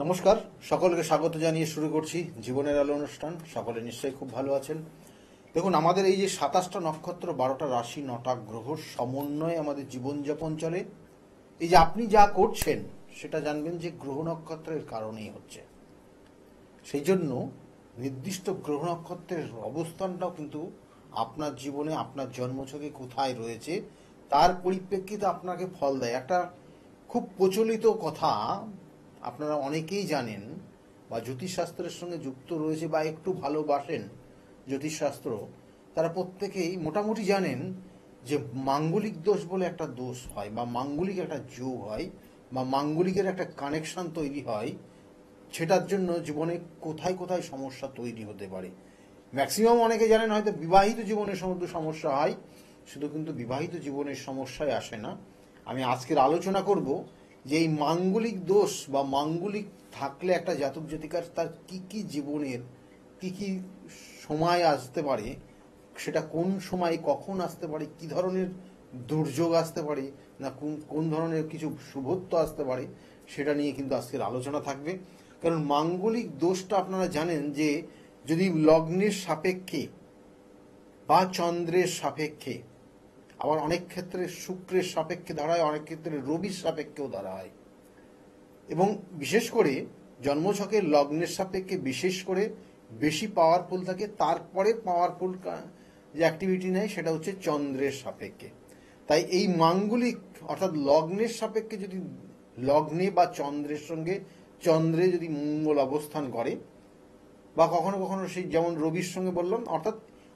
নমস্কার, সকলকে স্বাগত জানিয়ে শুরু করছি জীবনের আলো অনুষ্ঠান। সকলে নিশ্চয়ই খুব ভালো আছেন। দেখুন, আমাদের এই যে 27টা নক্ষত্র, 12টা রাশি, 9টা গ্রহর সমন্বয়ে আমাদের জীবনযাপন চলে। এই যে আপনি যা করছেন সেটা জানবেন যে গ্রহ নক্ষত্রের কারণেই হচ্ছে। সেই জন্য নির্দিষ্ট গ্রহ নক্ষত্রের অবস্থানটাও কিন্তু আপনার জীবনে, আপনার জন্মছকে কোথায় রয়েছে তার পরিপ্রেক্ষিতে আপনাকে ফল দেয়। একটা খুব প্রচলিত কথা, আপনারা অনেকেই জানেন বা জ্যোতিষশাস্ত্রের সঙ্গে যুক্ত রয়েছে বা একটু ভালোবাসেন জ্যোতিষশাস্ত্র, তারা প্রত্যেকেই মোটামুটি জানেন যে মাঙ্গলিক দোষ বলে একটা দোষ হয় বা মাঙ্গলিক একটা যোগ হয় বা মাঙ্গলিকের একটা কানেকশন তৈরি হয়। সেটার জন্য জীবনে কোথায় কোথায় সমস্যা তৈরি হতে পারে। ম্যাক্সিমাম অনেকে জানেন হয়তো বিবাহিত জীবনের সমস্ত সমস্যা হয়, শুধু কিন্তু বিবাহিত জীবনের সমস্যায় আসে না। আমি আজকের আলোচনা করব যে এই মাঙ্গলিক দোষ বা মাঙ্গলিক থাকলে একটা জাতক জাতিকার তার কি কি জীবনের কি কি সময় আসতে পারে, সেটা কোন সময় কখন আসতে পারে, কি ধরনের দুর্যোগ আসতে পারে, না কোন কোন ধরনের কিছু শুভত্ব আসতে পারে, সেটা নিয়ে কিন্তু আজকের আলোচনা থাকবে। কারণ মাঙ্গলিক দোষটা আপনারা জানেন যে যদি লগ্নের সাপেক্ষে বা চন্দ্রের সাপেক্ষে, আবার অনেক ক্ষেত্রে শুক্রের সাপেক্ষে ধরা হয়, অনেক ক্ষেত্রে রবির সাপেক্ষেও ধরা হয়, এবং বিশেষ করে জন্মছকের লগ্নের সাপেক্ষে বিশেষ করে বেশি পাওয়ারফুল থাকে। তারপরে পাওয়ারফুল যে অ্যাক্টিভিটি নেয় সেটা হচ্ছে চন্দ্রের সাপেক্ষে। তাই এই মাঙ্গলিক অর্থাৎ লগ্নের সাপেক্ষে যদি লগ্নে বা চন্দ্রের সঙ্গে চন্দ্রে যদি মঙ্গল অবস্থান করে, বা কখনো কখনো সেই যেমন রবির সঙ্গে বললাম, অর্থাৎ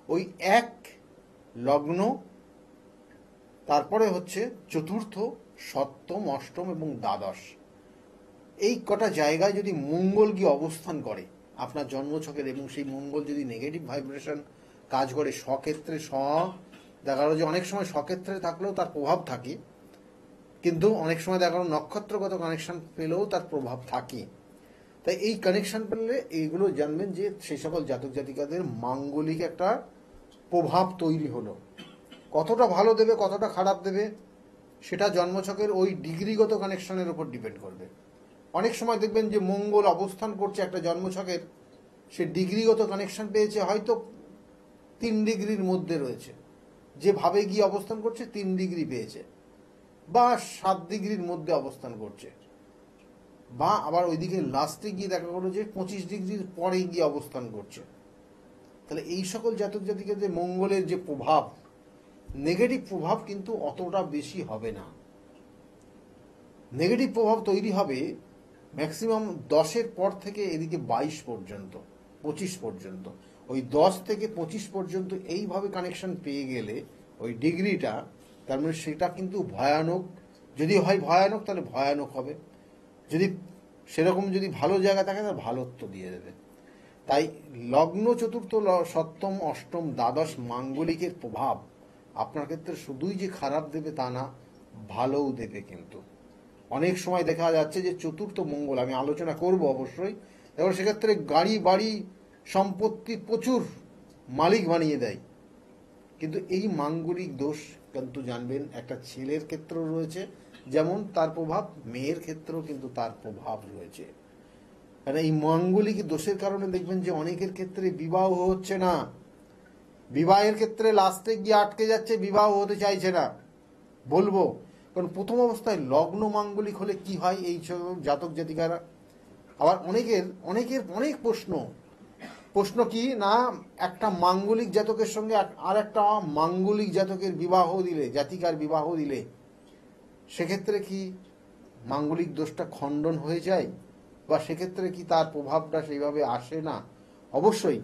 ওই এক লগ্ন, তারপরে হচ্ছে চতুর্থ, সপ্তম, অষ্টম এবং দ্বাদশ, এই কটা জায়গায় যদি মঙ্গল গিয়ে অবস্থান করে আপনার জন্মছকের, এবং সেই মঙ্গল যদি নেগেটিভ ভাইব্রেশন কাজ করে স্বক্ষেত্রে, দেখা গেল যে অনেক সময় স্বক্ষেত্রে থাকলেও তার প্রভাব থাকে, কিন্তু অনেক সময় দেখা গেল নক্ষত্রগত কানেকশন পেলেও তার প্রভাব থাকে। তাই এই কানেকশন পেলে এইগুলো জানবেন যে সেই সকল জাতক জাতিকাদের মাঙ্গলিক একটা প্রভাব তৈরি হলো। কতটা ভালো দেবে কতটা খারাপ দেবে সেটা জন্মছকের ওই ডিগ্রিগত কানেকশনের উপর ডিপেন্ড করবে। অনেক সময় দেখবেন যে মঙ্গল অবস্থান করছে একটা জন্মছকের, সে ডিগ্রিগত কানেকশন পেয়েছে হয়তো 3 ডিগ্রির মধ্যে রয়েছে, যেভাবে গিয়ে অবস্থান করছে 3 ডিগ্রি পেয়েছে, বা 7 ডিগ্রির মধ্যে অবস্থান করছে, বা আবার ওইদিকে লাস্টে গিয়ে দেখা গেলো যে 25 ডিগ্রির পরে গিয়ে অবস্থান করছে। তাহলে এই সকল জাতক জাতিকাদের মঙ্গলের যে প্রভাব, নেগেটিভ প্রভাব কিন্তু অতটা বেশি হবে না। নেগেটিভ প্রভাব তৈরি হবে ম্যাক্সিমাম 10-এর পর থেকে এদিকে 22 পর্যন্ত, 25 পর্যন্ত। ওই 10 থেকে 25 পর্যন্ত এইভাবে কানেকশন পেয়ে গেলে ওই ডিগ্রিটা, তার মানে সেটা কিন্তু ভয়ানক। যদি হয় ভয়ানক তাহলে ভয়ানক হবে, যদি সেরকম যদি ভালো জায়গা থাকে তাহলে ভালোত্ব দিয়ে দেবে। তাই লগ্ন, চতুর্থ, সপ্তম, অষ্টম, দ্বাদশ মাঙ্গলিকের প্রভাব আপনার ক্ষেত্রে শুধুই যে খারাপ দেবে তা না, ভালোও দেবে। কিন্তু অনেক সময় দেখা যাচ্ছে যে চতুর্থ মঙ্গল, আমি আলোচনা করব অবশ্যই, এবার সেক্ষেত্রে গাড়ি বাড়ি সম্পত্তি প্রচুর মালিক বানিয়ে দেয়। কিন্তু এই মাঙ্গলিক দোষ কিন্তু জানবেন একটা ছেলের ক্ষেত্রেও রয়েছে, যেমন তার প্রভাব, মেয়ের ক্ষেত্রেও কিন্তু তার প্রভাব রয়েছে। কারণ এই মাঙ্গলিক দোষের কারণে দেখবেন যে অনেকের ক্ষেত্রে বিবাহ হচ্ছে না, বিবাহের ক্ষেত্রে লাস্টে গিয়ে আটকে যাচ্ছে, বিবাহ হতে চাইছে না। বলবো কারণ প্রথম অবস্থায় লগ্ন মাঙ্গলিক হলে কি হয় এই জাতক জাতিকারা। আবার অনেকের অনেকের অনেক প্রশ্ন কি না, একটা মাঙ্গলিক জাতকের সঙ্গে আর একটা মাঙ্গলিক জাতকের বিবাহ দিলে, জাতিকার বিবাহ দিলে, সেক্ষেত্রে কি মাঙ্গলিক দোষটা খণ্ডন হয়ে যায়, বা সেক্ষেত্রে কি তার প্রভাবটা সেইভাবে আসে না? অবশ্যই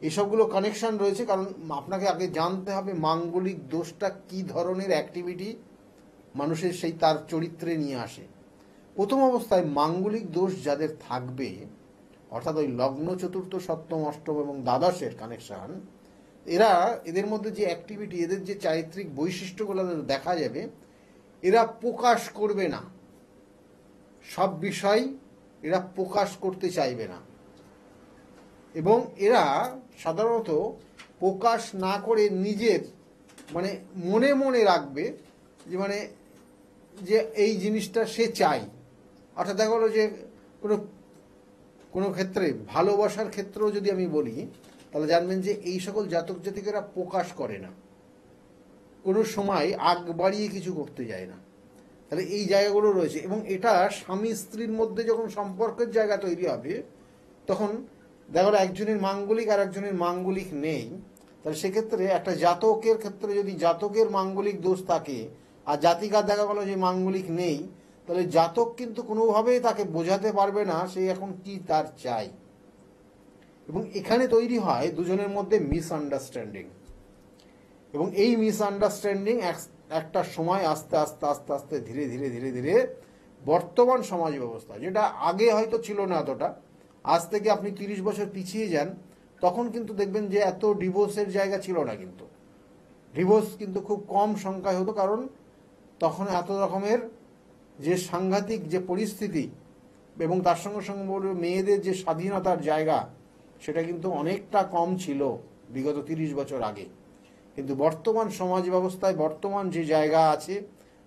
এসবগুলো কানেকশন রয়েছে, কারণ আপনাকে আগে জানতে হবে মাঙ্গলিক দোষটা কি ধরনের অ্যাক্টিভিটি মানুষের সেই তার চরিত্রে নিয়ে আসে। প্রথম অবস্থায় মাঙ্গলিক দোষ যাদের থাকবে, অর্থাৎ ওই লগ্ন, চতুর্থ, সপ্তম, অষ্টম এবং দ্বাদশের কানেকশন, এদের মধ্যে যে অ্যাক্টিভিটি, এদের যে চারিত্রিক বৈশিষ্ট্যগুলো দেখা যাবে, এরা প্রকাশ করবে না সব বিষয়, এরা প্রকাশ করতে চাইবে না, এবং এরা সাধারণত প্রকাশ না করে নিজের মানে মনে মনে রাখবে যে যে এই জিনিসটা সে চাই। অর্থাৎ দেখা গেলো যে কোনো কোনো ক্ষেত্রে ভালোবাসার ক্ষেত্রেও যদি আমি বলি, তাহলে জানবেন যে এই সকল জাতক জাতিকেরা প্রকাশ করে না, কোনো সময় আগ বাড়িয়ে কিছু করতে যায় না। তাহলে এই জায়গাগুলো রয়েছে, এবং এটা স্বামী স্ত্রীর মধ্যে যখন সম্পর্কের জায়গা তৈরি হবে, তখন দেখা গেলো একজনের মাঙ্গলিক আর একজনের মাঙ্গলিক নেই, তাহলে সেক্ষেত্রে একটা জাতকের ক্ষেত্রে যদি জাতকের মাঙ্গলিক দোষ থাকে আর জাতিকার দেখা গেলো যে মাঙ্গলিক নেই, তাহলে জাতক কিন্তু কোনোভাবেই তাকে বোঝাতে পারবে না সে এখন কি তার চাই, এবং এখানে তৈরি হয় দুজনের মধ্যে মিসআন্ডারস্ট্যান্ডিং। এবং এই মিসআন্ডারস্ট্যান্ডিং একটা সময় আস্তে আস্তে আস্তে আস্তে ধীরে ধীরে ধীরে ধীরে বর্তমান সমাজ ব্যবস্থা, যেটা আগে হয়তো ছিল না এতটা, আজ থেকে আপনি 30 বছর পিছিয়ে যান, তখন কিন্তু দেখবেন যে এত ডিভোর্সের জায়গা ছিল না, কিন্তু ডিভোর্স কিন্তু খুব কম সংখ্যায় হতো, কারণ তখন এত রকমের যে সাংঘাতিক যে পরিস্থিতি, এবং তার সঙ্গে সঙ্গে বলবে মেয়েদের যে স্বাধীনতার জায়গা, সেটা কিন্তু অনেকটা কম ছিল বিগত 30 বছর আগে। কিন্তু বর্তমান সমাজ ব্যবস্থায় বর্তমান যে জায়গা আছে,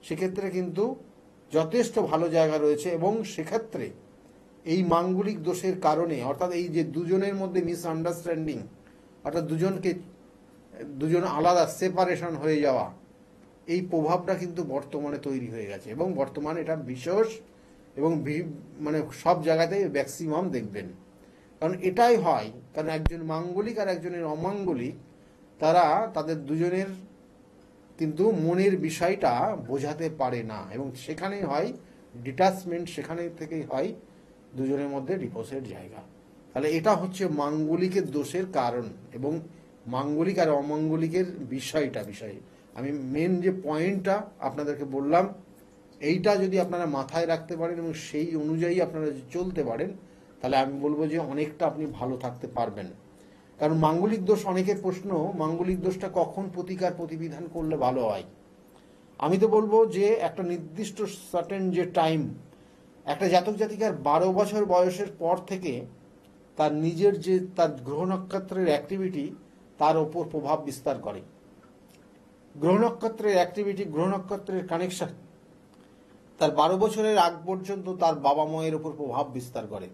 সেক্ষেত্রে কিন্তু যথেষ্ট ভালো জায়গা রয়েছে, এবং সেক্ষেত্রে এই মাঙ্গলিক দোষের কারণে, অর্থাৎ এই যে দুজনের মধ্যে মিসআন্ডারস্ট্যান্ডিং, অর্থাৎ দুজন আলাদা সেপারেশন হয়ে যাওয়া, এই প্রভাবটা কিন্তু বর্তমানে তৈরি হয়ে গেছে, এবং বর্তমানে এটা বিশেষ এবং মানে সব জায়গাতেই ম্যাক্সিমাম দেখবেন। কারণ এটাই হয়, কারণ একজন মাঙ্গলিক আর একজনের অমাঙ্গলিক, তারা তাদের দুজনের কিন্তু মনের বিষয়টা বোঝাতে পারে না, এবং সেখানেই হয় ডিটাচমেন্ট, সেখানে থেকেই হয় দুজনের মধ্যে ডিভোর্সের জায়গা। তাহলে এটা হচ্ছে মাঙ্গলিকের দোষের কারণ, এবং মাঙ্গলিক আর অমাঙ্গলিকের বিষয় আমি মেন যে পয়েন্টটা আপনাদেরকে বললাম, এইটা যদি আপনারা মাথায় রাখতে পারেন এবং সেই অনুযায়ী আপনারা যদি চলতে পারেন, তাহলে আমি বলবো যে অনেকটা আপনি ভালো থাকতে পারবেন। কারণ মাঙ্গলিক দোষ, অনেকের প্রশ্ন, মাঙ্গলিক দোষটা কখন প্রতিকার প্রতিবিধান করলে ভালো হয়। আমি তো বলবো যে একটা নির্দিষ্ট সার্টেন যে টাইম, একটা জাতক জাতিকার 12 বছর বয়সের পর থেকে তার নিজের যে তার গ্রহ নক্ষত্রের অ্যাক্টিভিটি তার ওপর প্রভাব বিস্তার করে। গ্রহ নক্ষত্রের অ্যাক্টিভিটি, গ্রহ নক্ষত্রের কানেকশন তার 12 বছরের আগ পর্যন্ত তার বাবা মায়ের ওপর প্রভাব বিস্তার করে।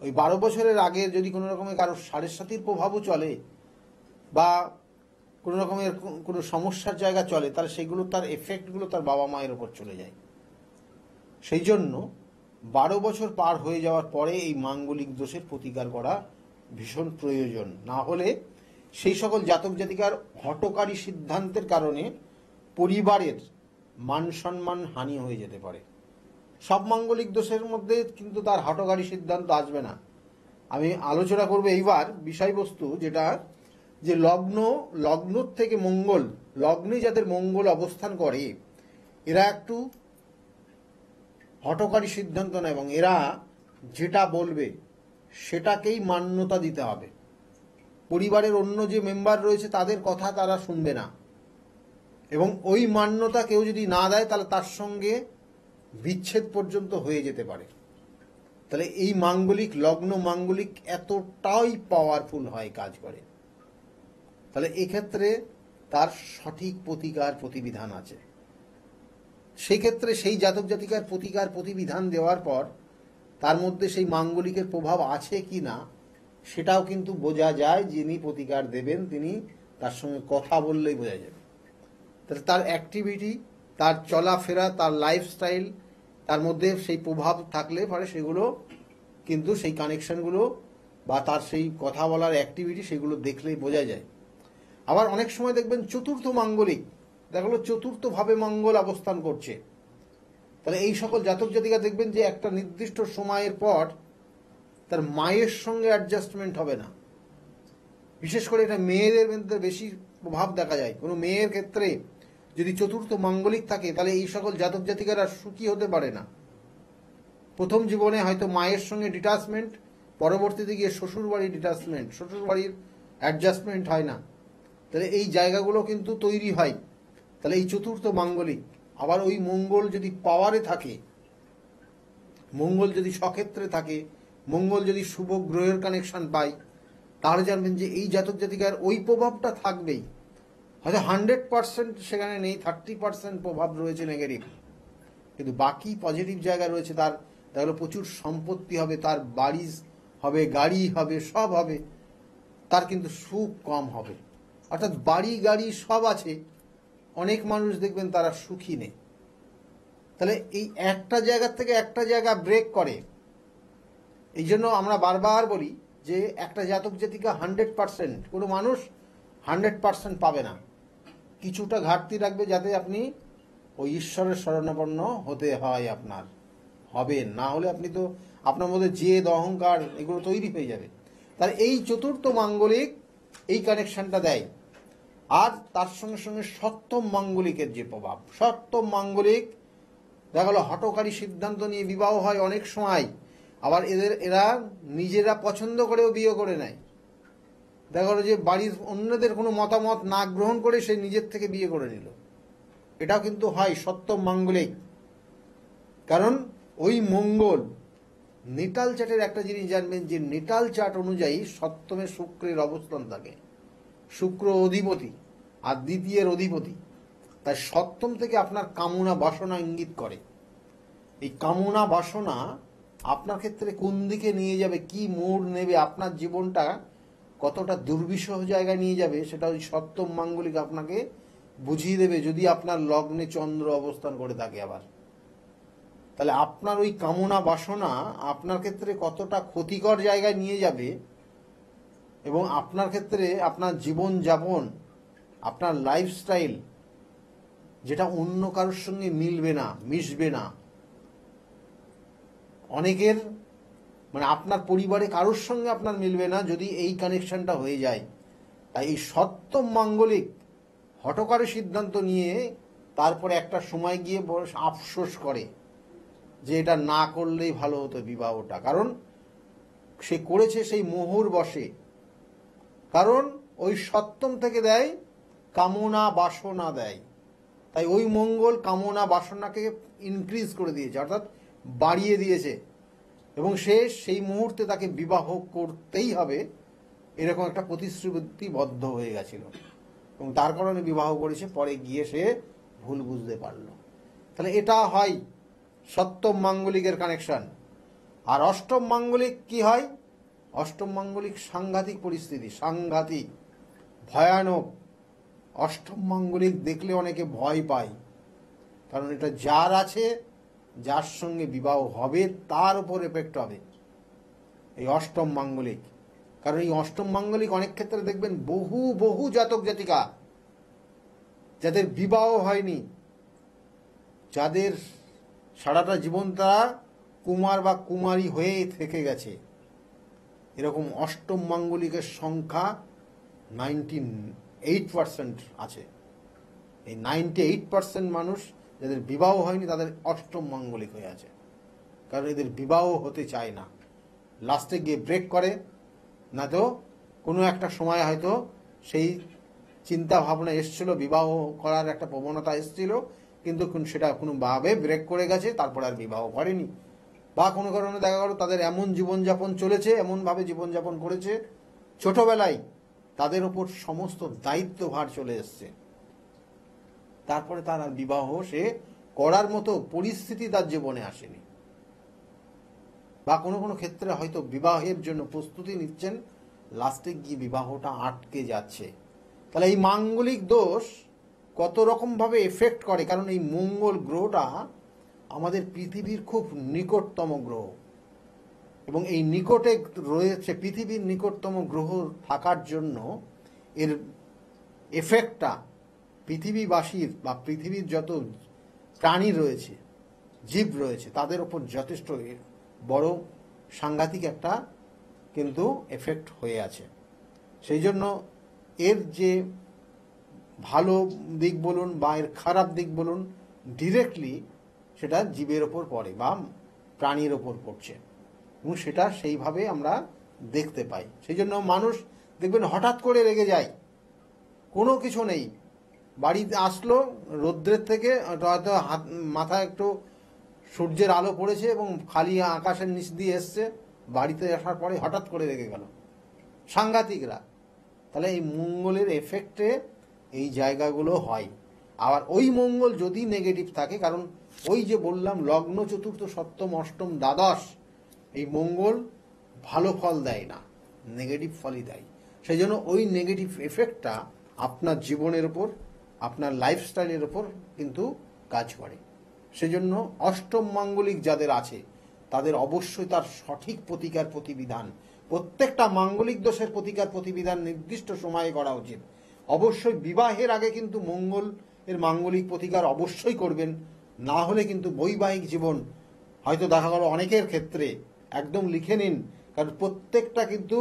ওই 12 বছরের আগে যদি কোনো রকমের কারো সাড়ে সাতির প্রভাবও চলে, বা কোনো রকমের কোনো সমস্যার জায়গা চলে, তাহলে সেগুলো তার এফেক্টগুলো তার বাবা মায়ের ওপর চলে যায়। সেই জন্য 12 বছর পার হয়ে যাওয়ার পরে এই মাঙ্গলিক দোষের প্রতিকার করা ভীষণ প্রয়োজন। না হলে সেই সকল জাতক জাতিকার হঠকারী সিদ্ধান্তের কারণে পরিবারের মান সম্মান হানি হয়ে যেতে পারে। সব মাঙ্গলিক দোষের মধ্যে কিন্তু তার হঠকারী সিদ্ধান্ত আসবে না। আমি আলোচনা করব এইবার বিষয়বস্তু, যেটা যে লগ্ন থেকে মঙ্গল, লগ্নে যাদের মঙ্গল অবস্থান করে, এরা একটু হঠকারী সিদ্ধান্ত নেয়, এবং এরা যেটা বলবে সেটাকেই মান্যতা দিতে হবে। পরিবারের অন্য যে মেম্বার রয়েছে তাদের কথা তারা শুনবে না, এবং ওই মান্যতা কেউ যদি না দেয় তাহলে তার সঙ্গে বিচ্ছেদ পর্যন্ত হয়ে যেতে পারে। তাহলে এই মাঙ্গলিক লগ্ন, মাঙ্গলিক এতটাই পাওয়ারফুল হয়, কাজ করে। তাহলে এক্ষেত্রে তার সঠিক প্রতিকার প্রতিবিধান আছে। সেই ক্ষেত্রে সেই জাতক জাতিকার প্রতিকার প্রতিবিধান দেওয়ার পর তার মধ্যে সেই মাঙ্গলিকের প্রভাব আছে কি না সেটাও কিন্তু বোঝা যায়। যিনি প্রতিকার দেবেন তিনি তার সঙ্গে কথা বললেই বোঝা যাবে। তাহলে তার অ্যাক্টিভিটি, তার চলাফেরা, তার লাইফস্টাইল, তার মধ্যে সেই প্রভাব থাকলে পরে সেগুলো কিন্তু সেই কানেকশনগুলো বা তার সেই কথা বলার অ্যাক্টিভিটি, সেগুলো দেখলেই বোঝা যায়। আবার অনেক সময় দেখবেন চতুর্থ মাঙ্গলিক, দেখা গেলো চতুর্থভাবে মঙ্গল অবস্থান করছে, তাহলে এই সকল জাতক জাতিকা দেখবেন যে একটা নির্দিষ্ট সময়ের পর তার মায়ের সঙ্গে অ্যাডজাস্টমেন্ট হবে না। বিশেষ করে এটা মেয়েদের মধ্যে বেশি প্রভাব দেখা যায়। কোনো মেয়ের ক্ষেত্রে যদি চতুর্থ মাঙ্গলিক থাকে, তাহলে এই সকল জাতক জাতিকারা সুখী হতে পারে না। প্রথম জীবনে হয়তো মায়ের সঙ্গে ডিটাচমেন্ট, পরবর্তীতে গিয়ে শ্বশুর বাড়ির ডিটাচমেন্ট, শ্বশুর বাড়ির অ্যাডজাস্টমেন্ট হয় না। তাহলে এই জায়গাগুলো কিন্তু তৈরি হয়। তাহলে এই চতুর্থ মাঙ্গলিক, আবার ওই মঙ্গল যদি পাওয়ারে থাকে, মঙ্গল যদি সক্ষেত্রে থাকে, মঙ্গল যদি শুভ গ্রহের কানেকশন পায়, তাহলে জানবেন যে এই জাতক জাতিকার ওই প্রভাবটা থাকবেই। হয়তো 100% সেখানে নেই, 30% প্রভাব রয়েছে নেগেটিভ, কিন্তু বাকি পজিটিভ জায়গা রয়েছে। তার প্রচুর সম্পত্তি হবে, তার বাড়ি হবে, গাড়ি হবে, সব হবে, তার কিন্তু সুখ কম হবে। অর্থাৎ বাড়ি গাড়ি সব আছে, অনেক মানুষ দেখবেন তারা সুখী নেই। তাহলে এই একটা জায়গা থেকে একটা জায়গা ব্রেক করে। এই জন্য আমরা বারবার বলি যে একটা জাতক জাতিকা 100%, কোনো মানুষ 100% পাবে না, কিছুটা ঘাটতি রাখবে যাতে আপনি ওই ঈশ্বরের শরণাপন্ন হতে হয় আপনার, হবে না হলে আপনি তো আপনার মধ্যে জেদ অহংকার এগুলো তৈরি হয়ে যাবে। তার এই চতুর্থ মাঙ্গলিক এই কানেকশনটা দেয়। আর তার সঙ্গে সঙ্গে সপ্তম মাঙ্গলিকের যে প্রভাব, সপ্তম মাঙ্গলিক দেখা গেল হঠকারী সিদ্ধান্ত নিয়ে বিবাহ হয় অনেক সময়, আবার এরা নিজেরা পছন্দ করেও বিয়ে করে নেয়। দেখা গেল যে বাড়ির অন্যদের কোনো মতামত না গ্রহণ করে সে নিজের থেকে বিয়ে করে নিল, এটাও কিন্তু হয় সপ্তম মাঙ্গলিক। কারণ ওই মঙ্গল নিটাল চার্টের একটা জিনিস জানবেন যে নিটাল চার্ট অনুযায়ী সপ্তমে শুক্রের অবস্থান থাকে, শুক্র অধিপতি আর দ্বিতীয়ের অধিপতি। তাই সপ্তম থেকে আপনার কামনা বাসনা ইঙ্গিত করে। এই কামনা বাসনা আপনার ক্ষেত্রে কোন দিকে নিয়ে যাবে, কি মোড় নেবে, আপনার জীবনটা কতটা দুর্বিষহ জায়গায় নিয়ে যাবে, সেটা ওই সপ্তম মাঙ্গলিক আপনাকে বুঝিয়ে দেবে। যদি আপনার লগ্নে চন্দ্র অবস্থান করে থাকে আবার, তাহলে আপনার ওই কামনা বাসনা আপনার ক্ষেত্রে কতটা ক্ষতিকর জায়গায় নিয়ে যাবে, এবং আপনার ক্ষেত্রে আপনার জীবন যাপন, আপনার লাইফস্টাইল যেটা অন্য কারোর সঙ্গে মিলবে না, মিশবে না। অনেকের মানে আপনার পরিবারে কারোর সঙ্গে আপনার মিলবে না যদি এই কানেকশনটা হয়ে যায়। তাই এই সপ্তম মাঙ্গলিক হঠকারী সিদ্ধান্ত নিয়ে তারপরে একটা সময় গিয়ে বড় আফসোস করে যে এটা না করলেই ভালো হতো বিবাহটা, কারণ সে করেছে সেই মোহর বশে। কারণ ওই সপ্তম থেকে দেয় কামনা বাসনা দেয়, তাই ওই মঙ্গল কামনা বাসনাকে ইনক্রিজ করে দিয়েছে, অর্থাৎ বাড়িয়ে দিয়েছে, এবং সে সেই মুহূর্তে তাকে বিবাহ করতেই হবে এরকম একটা প্রতিশ্রুতিবদ্ধ হয়ে গেছিল, এবং তার কারণে বিবাহ করেছে। পরে গিয়ে সে ভুল বুঝতে পারল। তাহলে এটা হয় সপ্তম মাঙ্গলিকের কানেকশন। আর অষ্টম মাঙ্গলিক কি হয়? অষ্টম মাঙ্গলিক সাংঘাতিক পরিস্থিতি, সাংঘাতিক ভয়ানক। অষ্টম মাঙ্গলিক দেখলে অনেকে ভয় পায়, কারণ এটা যার আছে, যার সঙ্গে বিবাহ হবে তার উপর এফেক্ট হবে এই অষ্টম মাঙ্গলিক। কারণ এই অষ্টম মাঙ্গলিক অনেক ক্ষেত্রে দেখবেন বহু বহু জাতক জাতিকা যাদের বিবাহ হয়নি, যাদের সারাটা জীবন তারা কুমার বা কুমারী হয়ে থেকে গেছে, এরকম অষ্টম মাঙ্গলিকের সংখ্যা 98% আছে। এই 98% মানুষ যাদের বিবাহ হয়নি তাদের অষ্টম মাঙ্গলিক হয়ে আছে, কারণ এদের বিবাহ হতে চায় না, লাস্টে গিয়ে ব্রেক করে, না তো কোনো একটা সময় হয়তো সেই চিন্তা ভাবনা এসছিল, বিবাহ করার একটা প্রবণতা এসছিল, কিন্তু সেটা কোনোভাবে ব্রেক করে গেছে, তারপর আর বিবাহ করেনি। বা কোনো কারণে দেখা গেল তাদের এমন জীবনযাপন চলেছে, এমনভাবে জীবনযাপন করেছে, ছোটবেলায় তাদের ওপর সমস্ত দায়িত্বভার চলে এসছে, তারপরে তার আর বিবাহ সে করার মতো পরিস্থিতি তার জীবনে আসেনি। বা কোনো কোনো ক্ষেত্রে হয়তো বিবাহের জন্য প্রস্তুতি নিচ্ছেন, লাস্টে গিয়ে বিবাহটা আটকে যাচ্ছে। তাহলে এই মাঙ্গলিক দোষ কত রকমভাবে এফেক্ট করে, কারণ এই মঙ্গল গ্রহটা আমাদের পৃথিবীর খুব নিকটতম গ্রহ, এবং এই নিকটে রয়েছে, পৃথিবীর নিকটতম গ্রহ থাকার জন্য এর এফেক্টটা পৃথিবীবাসীর বা পৃথিবীর যত প্রাণী রয়েছে, জীব রয়েছে, তাদের ওপর যথেষ্ট বড় সাংঘাতিক একটা কিন্তু এফেক্ট হয়ে আছে। সেই জন্য এর যে ভালো দিক বলুন বা এর খারাপ দিক বলুন, ডিরেক্টলি সেটা জীবের ওপর পড়ে বা প্রাণীর ওপর পড়ছে, এবং সেটা সেইভাবে আমরা দেখতে পাই। সেই জন্য মানুষ দেখবেন হঠাৎ করে রেগে যায়, কোনো কিছু নেই, বাড়িতে আসলো রৌদ্রের থেকে, হয়তো মাথায় একটু সূর্যের আলো পড়েছে এবং খালি আকাশের নিচ দিয়ে এসছে, বাড়িতে আসার পরে হঠাৎ করে রেগে গেল, সাংঘাতিকরা। তাহলে এই মঙ্গলের এফেক্টে এই জায়গাগুলো হয়। আবার ওই মঙ্গল যদি নেগেটিভ থাকে, কারণ ওই যে বললাম লগ্ন চতুর্থ সপ্তম অষ্টম দ্বাদশ, এই মঙ্গল ভালো ফল দেয় না, নেগেটিভ ফলই দেয়। সেই জন্য ওই নেগেটিভ এফেক্টটা আপনার জীবনের ওপর, আপনার লাইফস্টাইলের ওপর কিন্তু কাজ করে। সেজন্য অষ্টম মাঙ্গলিক যাদের আছে তাদের অবশ্যই তার সঠিক প্রতিকার প্রতিবিধান, প্রত্যেকটা মাঙ্গলিক দোষের প্রতিকার প্রতিবিধান নির্দিষ্ট সময়ে করা উচিত। অবশ্যই বিবাহের আগে কিন্তু মঙ্গল এর মাঙ্গলিক প্রতিকার অবশ্যই করবেন, না হলে কিন্তু বৈবাহিক জীবন হয়তো দেখা গেল অনেকের ক্ষেত্রে, একদম লিখে নিন, কারণ প্রত্যেকটা কিন্তু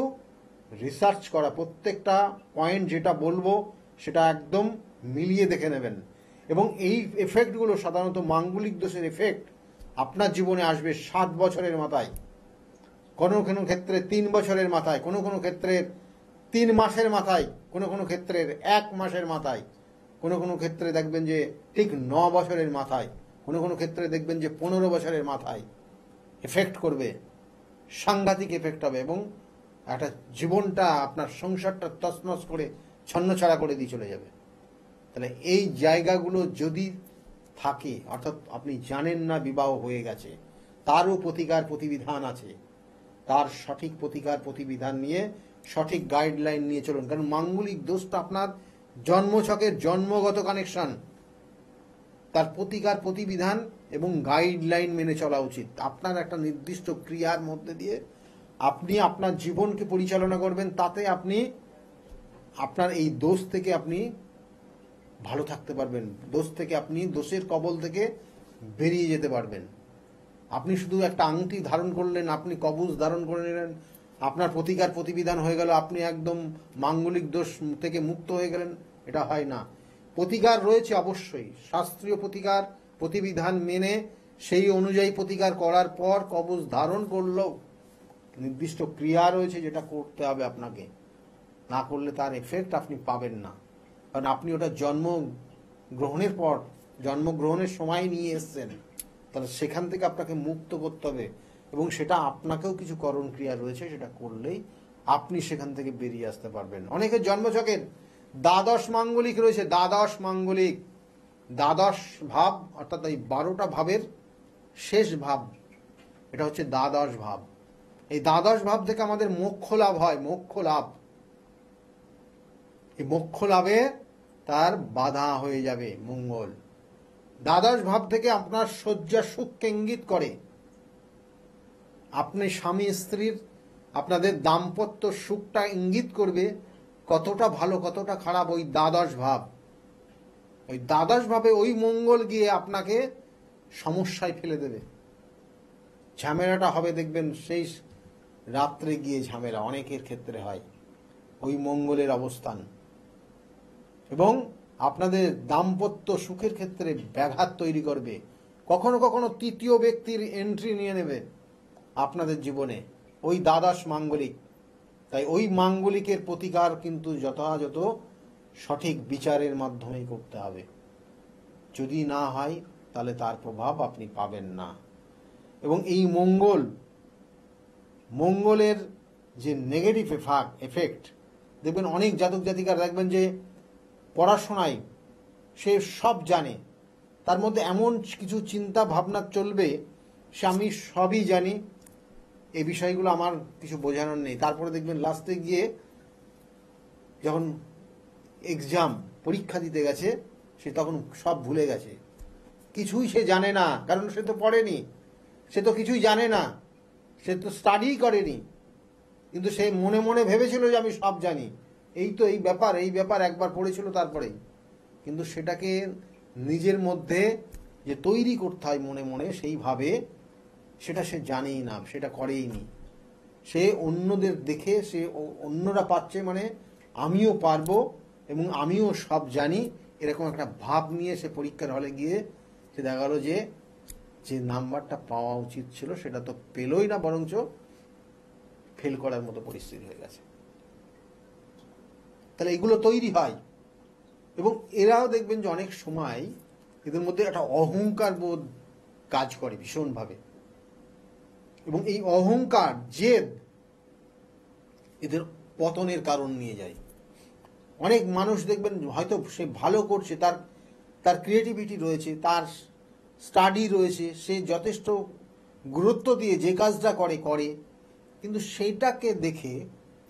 রিসার্চ করা, প্রত্যেকটা পয়েন্ট যেটা বলবো সেটা একদম মিলিয়ে দেখে নেবেন। এবং এই এফেক্টগুলো সাধারণত মাঙ্গলিক দোষের এফেক্ট আপনার জীবনে আসবে 7 বছরের মাথায়, কোনো কোনো ক্ষেত্রে 3 বছরের মাথায়, কোনো কোনো ক্ষেত্রে 3 মাসের মাথায়, কোনো কোনো ক্ষেত্রে 1 মাসের মাথায়, কোনো কোনো ক্ষেত্রে দেখবেন যে ঠিক 9 বছরের মাথায়, কোনো কোনো ক্ষেত্রে দেখবেন যে 15 বছরের মাথায় এফেক্ট করবে, সাংঘাতিক এফেক্ট হবে এবং একটা জীবনটা, আপনার সংসারটা তছনছ করে ছন্নছাড়া করে দিয়ে চলে যাবে। তাহলে এই জায়গাগুলো যদি থাকে, অর্থাৎ আপনি জানেন না বিবাহ হয়ে গেছে, তারও প্রতিকার প্রতিবিধান আছে, তার সঠিক প্রতিকার প্রতিবিধান নিয়ে সঠিক গাইডলাইন নিয়ে চলুন। কারণ মাঙ্গলিক দোষটা আপনার জন্মছকের জন্মগত কানেকশন, তার প্রতিকার প্রতিবিধান এবং গাইডলাইন মেনে চলা উচিত। আপনার একটা নির্দিষ্ট ক্রিয়ার মধ্যে দিয়ে আপনি আপনার জীবনকে পরিচালনা করবেন, তাতে আপনি আপনার এই দোষ থেকে আপনি ভালো থাকতে পারবেন, দোষ থেকে আপনি দোষের কবল থেকে বেরিয়ে যেতে পারবেন। আপনি শুধু একটা আংটি ধারণ করলেন, আপনি কবচ ধারণ করে নিলেন, আপনার প্রতিকার প্রতিবিধান হয়ে গেল, আপনি একদম মাঙ্গলিক দোষ থেকে মুক্ত হয়ে গেলেন, এটা হয় না। প্রতিকার রয়েছে অবশ্যই, শাস্ত্রীয় প্রতিকার প্রতিবিধান মেনে সেই অনুযায়ী প্রতিকার করার পর কবচ ধারণ করলেও নির্দিষ্ট ক্রিয়া রয়েছে যেটা করতে হবে আপনাকে, না করলে তার এফেক্ট আপনি পাবেন না। কারণ আপনি ওটা জন্মগ্রহণের পর, জন্মগ্রহণের সময় নিয়ে এসছেন, তাহলে সেখান থেকে আপনাকে মুক্ত করতে হবে এবং সেটা আপনাকেও কিছু করণ ক্রিয়া রয়েছে, সেটা করলেই আপনি সেখান থেকে বেরিয়ে আসতে পারবেন। অনেকের জন্মছকের দ্বাদশ মাঙ্গলিক রয়েছে, দ্বাদশ মাঙ্গলিক, দ্বাদশ ভাব, অর্থাৎ এই 12টা ভাবের শেষ ভাব, এটা হচ্ছে দ্বাদশ ভাব। এই দ্বাদশ ভাব থেকে আমাদের মোক্ষ লাভ হয়, মোক্ষ লাভ। এই মোক্ষ লাভে তার বাধা হয়ে যাবে মঙ্গল। দ্বাদশ ভাব থেকে আপনার শয্যা সুখকে ইঙ্গিত করে, আপনি স্বামী স্ত্রীর আপনাদের দাম্পত্য সুখটা ইঙ্গিত করবে কতটা ভালো কতটা খারাপ ওই দ্বাদশ ভাব। ওই দ্বাদশ ভাবে ওই মঙ্গল গিয়ে আপনাকে সমস্যায় ফেলে দেবে। ঝামেলাটা হবে দেখবেন সেই রাত্রে গিয়ে, ঝামেলা অনেকের ক্ষেত্রে হয় ওই মঙ্গলের অবস্থান, এবং আপনাদের দাম্পত্য সুখের ক্ষেত্রে ব্যাঘাত তৈরি করবে। কখনো কখনো তৃতীয় ব্যক্তির এন্ট্রি নিয়ে নেবে আপনাদের জীবনে ওই দ্বাদশ মাঙ্গলিক। তাই ওই মাঙ্গলিকের প্রতিকার কিন্তু যথাযথ সঠিক বিচারের মাধ্যমেই করতে হবে। যদি না হয় তাহলে তার প্রভাব আপনি পাবেন না। এবং এই মঙ্গলের যে নেগেটিভ এফেক্ট দেখবেন, অনেক জাতক জাতিকার দেখবেন যে পড়াশোনায় সে সব জানে, তার মধ্যে এমন কিছু চিন্তা ভাবনা চলবে সে আমি সবই জানি, এই বিষয়গুলো আমার কিছু বোঝানোর নেই। তারপরে দেখবেন লাস্টে গিয়ে যখন এক্সাম পরীক্ষা দিতে গেছে সে তখন সব ভুলে গেছে, কিছুই সে জানে না, কারণ সে তো পড়েনি, সে তো কিছুই জানে না, সে তো স্টাডিই করেনি, কিন্তু সে মনে মনে ভেবেছিল যে আমি সব জানি, এই তো এই ব্যাপার একবার পড়েছিল তারপরেই, কিন্তু সেটাকে নিজের মধ্যে যে তৈরি করতে হয় মনে মনে সেইভাবে, সেটা সে জানেই না, সেটা করেই নি। সে অন্যদের দেখে, সে অন্যরা পাচ্ছে মানে আমিও পারবো এবং আমিও সব জানি, এরকম একটা ভাব নিয়ে সে পরীক্ষার হলে গিয়ে সে দেখা গেল যে যে নাম্বারটা পাওয়া উচিত ছিল সেটা তো পেলই না, বরঞ্চ ফেল করার মতো পরিস্থিতি হয়ে গেছে। তাহলে এগুলো তৈরি হয়। এবং এরাও দেখবেন যে অনেক সময় এদের মধ্যে একটা অহংকার বোধ কাজ করে ভীষণভাবে, এবং এই অহংকার জেদ এদের পতনের কারণ নিয়ে যায়। অনেক মানুষ দেখবেন হয়তো সে ভালো করছে, তার ক্রিয়েটিভিটি রয়েছে, তার স্টাডি রয়েছে, সে যথেষ্ট গুরুত্ব দিয়ে যে কাজটা করে, কিন্তু সেইটাকে দেখে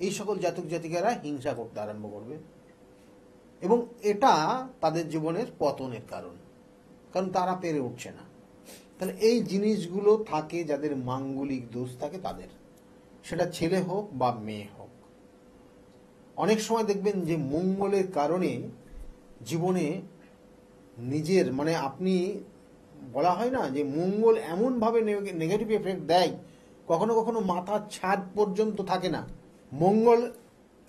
এই সকল জাতক জাতিকারা হিংসা করতে আরম্ভ করবে এবং এটা তাদের জীবনের পতনের কারণ, কারণ তারা পেরে উঠছে না। তাহলে এই জিনিসগুলো থাকে যাদের মাঙ্গলিক দোষ থাকে তাদের, সেটা ছেলে হোক বা মেয়ে হোক। অনেক সময় দেখবেন যে মঙ্গলের কারণে জীবনে নিজের মানে আপনি বলা হয় না যে মঙ্গল এমনভাবে নেগেটিভ এফেক্ট দেয়, কখনো কখনো মাথার ছাদ পর্যন্ত থাকে না। মঙ্গল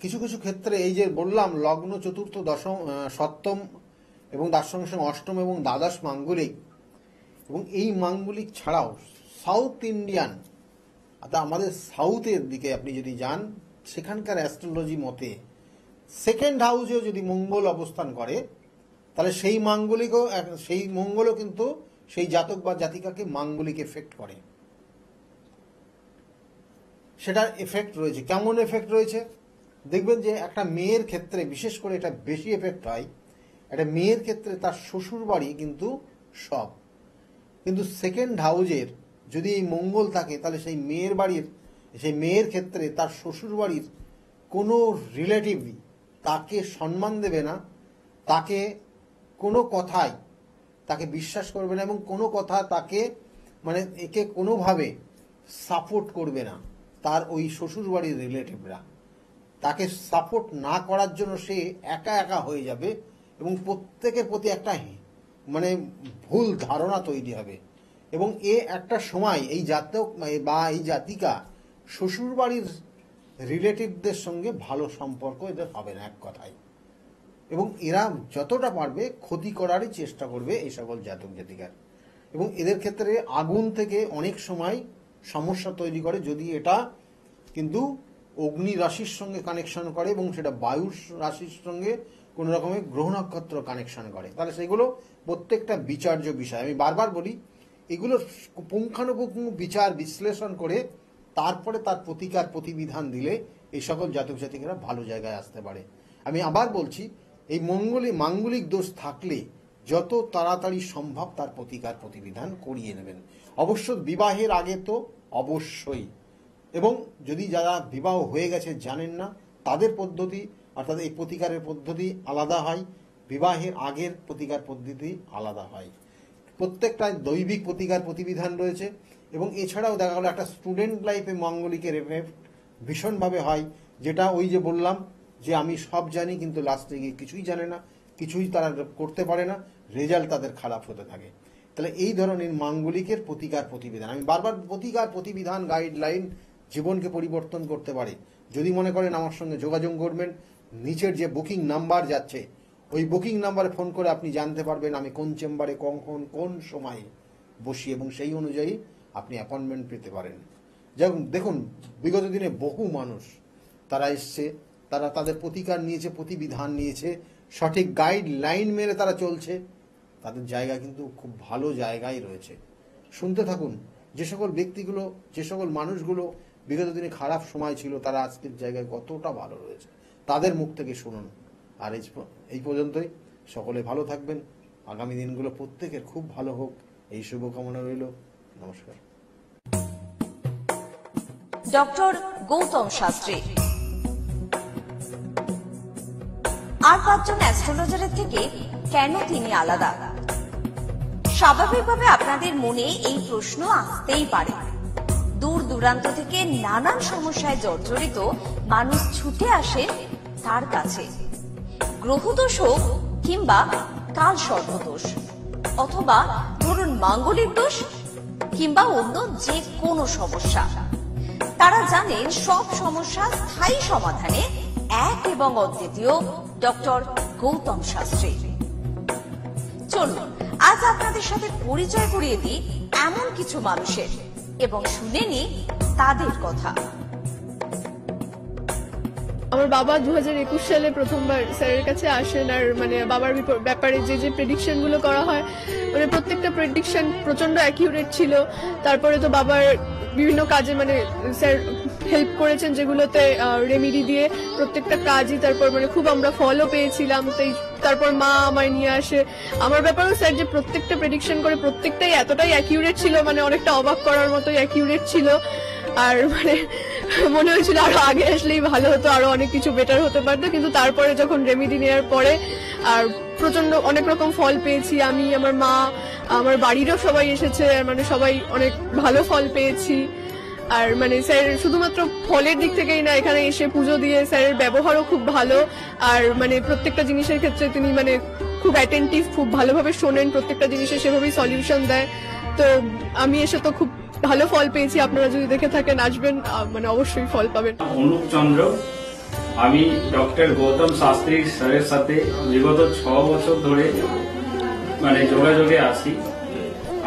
কিছু কিছু ক্ষেত্রে এই যে বললাম লগ্ন চতুর্থ দশম সপ্তম এবং তার সঙ্গে সঙ্গে অষ্টম এবং দ্বাদশ মাঙ্গলিক, এবং এই মাঙ্গলিক ছাড়াও সাউথ ইন্ডিয়ান অর্থাৎ আমাদের সাউথের দিকে আপনি যদি যান, সেখানকার অ্যাস্ট্রোলজি মতে সেকেন্ড হাউসেও যদি মঙ্গল অবস্থান করে তাহলে সেই মঙ্গলও কিন্তু সেই জাতক বা জাতিকাকে মাঙ্গলিক এফেক্ট করে। সেটার এফেক্ট রয়েছে। কেমন এফেক্ট রয়েছে দেখবেন যে একটা মেয়ের ক্ষেত্রে বিশেষ করে এটা বেশি এফেক্ট হয়। একটা মেয়ের ক্ষেত্রে তার শ্বশুর বাড়ি কিন্তু সব, কিন্তু সেকেন্ড হাউজের যদি এই মঙ্গল থাকে তাহলে সেই মেয়ের ক্ষেত্রে তার শ্বশুর বাড়ির কোনো রিলেটিভ তাকে সম্মান দেবে না, তাকে কোনো কথায় তাকে বিশ্বাস করবে না এবং কোনো কথা তাকে মানে একে কোনোভাবে সাপোর্ট করবে না। তার ওই শ্বশুর বাড়ির রিলেটিভরা তাকে সাপোর্ট না করার জন্য সে একা একা হয়ে যাবে এবং প্রত্যেকের প্রতি একটা মানে ভুল ধারণা তৈরি হবে। এবং একটা সময় এই জাতক বা এই জাতিকা শ্বশুর বাড়ির রিলেটিভদের সঙ্গে ভালো সম্পর্ক এদের হবে না এক কথায়, এবং এরা যতটা পারবে ক্ষতি করারই চেষ্টা করবে এই সকল জাতক জাতিকার। এবং এদের ক্ষেত্রে আগুন থেকে অনেক সময় সমস্যা তৈরি করে যদি এটা কিন্তু অগ্নি রাশির সঙ্গে কানেকশন করে এবং সেটা বায়ুর রাশির সঙ্গে কোনো রকমের গ্রহ নক্ষত্র কানেকশন করে, তাহলে সেগুলো প্রত্যেকটা বিচার্য বিষয়। আমি বারবার বলি এগুলো পুঙ্খানুপুঙ্খ বিচার বিশ্লেষণ করে তারপরে তার প্রতিকার প্রতিবিধান দিলে এই সকল জাতক জাতিকেরা ভালো জায়গায় আসতে পারে। আমি আবার বলছি এই মাঙ্গলিক দোষ থাকলে যত তাড়াতাড়ি সম্ভব তার প্রতিকার প্রতিবিধান করিয়ে নেবেন। অবশ্য বিবাহের আগে তো অবশ্যই, এবং যদি যারা বিবাহ হয়ে গেছে জানেন না তাদের পদ্ধতি অর্থাৎ এই প্রতিকারের পদ্ধতি আলাদা হয়, বিবাহের আগের প্রতিকার পদ্ধতি আলাদা হয়। প্রত্যেকটা দৈবিক প্রতিকার প্রতিবিধান রয়েছে। এবং এছাড়াও দেখা গেল একটা স্টুডেন্ট লাইফে মাঙ্গলিকের এফেক্ট ভীষণভাবে হয়, যেটা ওই যে বললাম যে আমি সব জানি কিন্তু লাস্টে গিয়ে কিছুই জানে না, কিছুই তারা করতে পারে না, রেজাল্ট তাদের খারাপ হতে থাকে। তাহলে এই ধরনের মাঙ্গলিকের প্রতিকার প্রতিবিধান আমি বারবার প্রতিকার প্রতিবিধান গাইডলাইন জীবনকে পরিবর্তন করতে পারে। যদি মনে করেন আমার সঙ্গে যোগাযোগ করবেন, নিচের যে বুকিং নাম্বার যাচ্ছে ওই বুকিং নাম্বারে ফোন করে আপনি জানতে পারবেন আমি কোন চেম্বারে কখন কোন সময়ে বসি, এবং সেই অনুযায়ী আপনি অ্যাপয়েন্টমেন্ট পেতে পারেন। যেমন দেখুন বিগত দিনে বহু মানুষ তারা এসছে, তারা তাদের প্রতিকার নিয়েছে, প্রতিবিধান নিয়েছে, সঠিক গাইডলাইন মেরে তারা চলছে, তাদের জায়গা কিন্তু খুব ভালো জায়গায় রয়েছে। শুনতে থাকুন যে সকল ব্যক্তিগুলো যে সকল মানুষগুলো বিগত দিনে খারাপ সময় ছিল তারা আজকের জায়গায় কতটা ভালো রয়েছে তাদের মুখ থেকে শুনুন। আর এই পর্যন্তই, সকলে ভালো থাকবেন, আগামী দিনগুলো প্রত্যেকের খুব ভালো হোক এই শুভকামনা রইল। নমস্কার। ডক্টর গৌতম শাস্ত্রী আর 5 জন অ্যাস্ট্রোলজারের থেকে কেন তিনি আলাদা? স্বাভাবিকভাবে আপনাদের মনে এই প্রশ্ন আসতেই পারে। দূর দূরান্ত থেকে নানান সমস্যায় জর্জরিত মানুষ ছুটে আসে তার কাছে। গ্রহদোষ হোক কিংবা কাল সর্পদোষ, অথবা ধরুন মাঙ্গলিক দোষ কিংবা অন্য যে কোনো সমস্যা, তারা জানেন সব সমস্যা স্থায়ী সমাধানে এক এবং অদ্বিতীয় ডক্টর গৌতম শাস্ত্রী। চলুন আজ আপনাদের সাথে পরিচয় করিয়ে দিই এমন কিছু মানুষের এবং শুনে নি তাদের কথা। আমার বাবা 2021 সালে প্রথমবার স্যারের কাছে আসেন, আর মানে বাবার ব্যাপারে যে যে প্রেডিকশন গুলো করা হয় মানে প্রত্যেকটা প্রেডিকশন প্রচন্ড অ্যাকিউরেট ছিল। তারপরে তো বাবার বিভিন্ন কাজে মানে স্যার হেল্প করেছেন, যেগুলোতে রেমিডি দিয়ে প্রত্যেকটা কাজই তারপর মানে খুব আমরা ফলো পেয়েছিলাম। তারপর মা আমায় নিয়ে আসে। আমার ব্যাপারেও স্যার যে প্রত্যেকটা প্রেডিকশন করে প্রত্যেকটাই এতটাই অ্যাকিউরেট ছিল, মানে অনেকটা অবাক করার মতোই অ্যাকিউরেট ছিল। আর মানে মনে হয়েছিল আরো আগে আসলেই ভালো হতো, আরো অনেক কিছু বেটার হতে পারতো, কিন্তু তারপরে যখন রেমেডি নেওয়ার পরে আর প্রচন্ড অনেক রকম ফল পেয়েছি। আমি, আমার মা, আমার বাড়িরও সবাই এসেছে, আর মানে সবাই অনেক ভালো ফল পেয়েছি। আর মানে স্যার শুধুমাত্র ফলের দিক থেকেই না, এখানে এসে পুজো দিয়ে স্যারের ব্যবহারও খুব ভালো। আর মানে প্রত্যেকটা জিনিসের ক্ষেত্রে তিনি মানে খুব অ্যাটেন্টিভ, খুব ভালোভাবে শোনেন, প্রত্যেকটা জিনিসের সেভাবেই সলিউশন দেয়। তো আমি এসে তো খুব ভালো ফল পেয়েছি। আপনারা যদি দেখে থাকেন, আসবেন, মানে অবশ্যই ফল পাবেন। অনুপ চন্দ্র, আমি ডক্টর গৌতম শাস্ত্রী স্যারের সাথে বিগত 6 বছর ধরে মানে যোগাযোগে আছি।